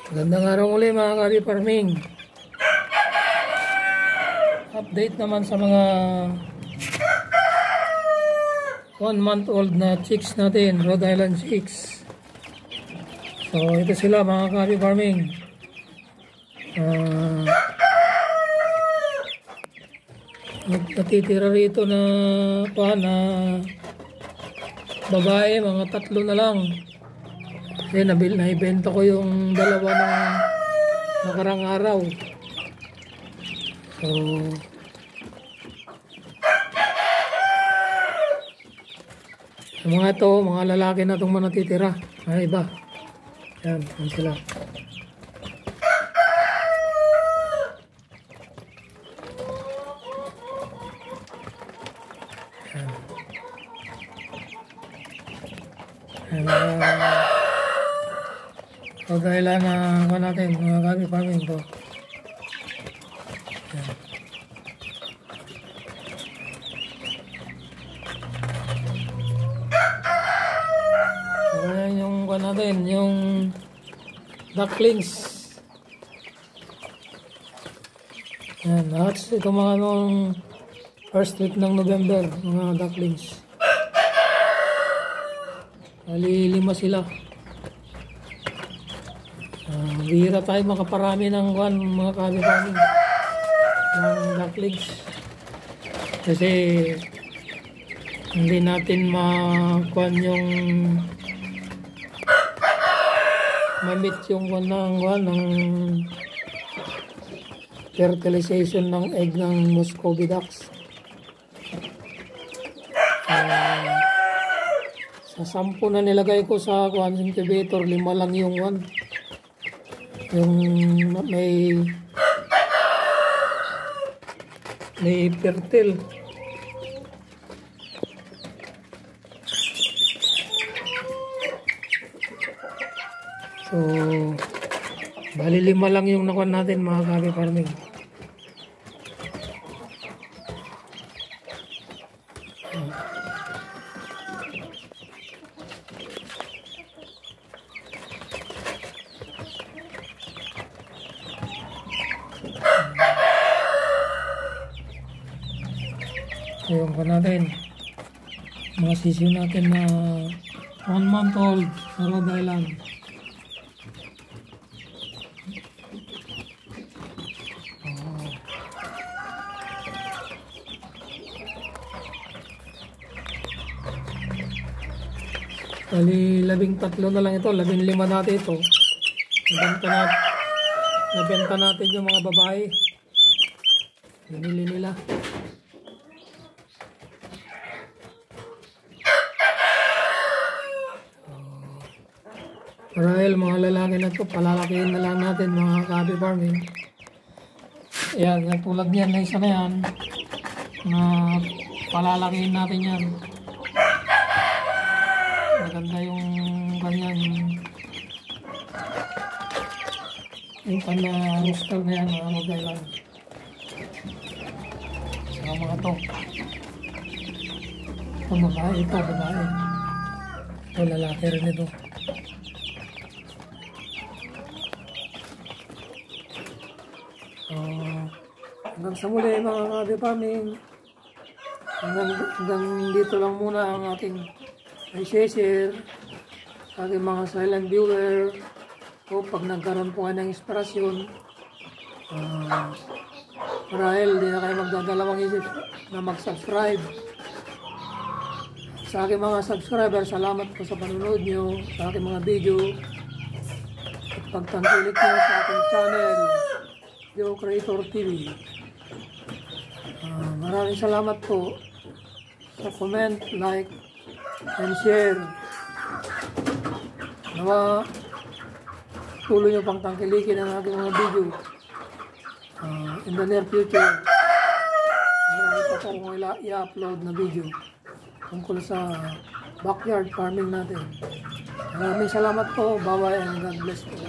Magandang araw ulit mga Kabi Farming. Update naman sa mga 1-month-old na chicks natin, Rhode Island chicks. So ito sila mga Kabi Farming. Natitira rito na babae, mga 3 na lang. Kasi naibenta ko yung dalawa ng nakarang araw. So yung mga ito, mga lalaki na itong manatitira. Ay iba. Yan, yan sila. Yan. So dahil na natin mga Kabi Farming to. Yan. So yan yung natin, yung ducklings. Yan, hatch ito mga nung first week ng November, mga ducklings. Bali 5 sila. Bihira tayo makaparami ng mga Kabi Farming ng ducklings kasi hindi natin yung ma-meet yung ng fertilization ng egg ng Muscovy ducks. Sa 10 na nilagay ko sa incubator, 5 lang yung may fertile. So bali 5 lang yung nakuha natin mga Kabi Farming. Yung natin mga sisiw natin na 1-month-old sa Rhode Island. Bali 13 na lang ito, 15 natin ito. Nabenta natin yung mga babae. Binili nila. Marahil mga lalaki na ito, palalakihin na lang natin mga Kabi Farming. Yan, tulad niyan na isa na yan, na palalakihin natin yan. Maganda yung ganyan, yung pan-rooster na yan mga magailan. Sa mga ito. Ito babae, ito babae. Ito lalaki rin ito. Hanggang sa muli mga Kabi Farming, hanggang dito lang muna ang ating share sa ating mga silent viewer. O pag nagkaroon po kayo ng inspirasyon, marahil di na kayo magdadalawang isip na mag-subscribe. Sa aking mga subscriber, salamat po sa panonood nyo sa aking mga video at pagtangkilik nyo sa aking channel Joe Creator TV. Maraming salamat po sa comment, like, and share. Nawa tuloy nyo pang tangkilikin ang aking mga video in the near future. Marami pa po kung i-upload na video tungkol sa backyard farming natin. Maraming salamat po. Bye-bye and God bless po.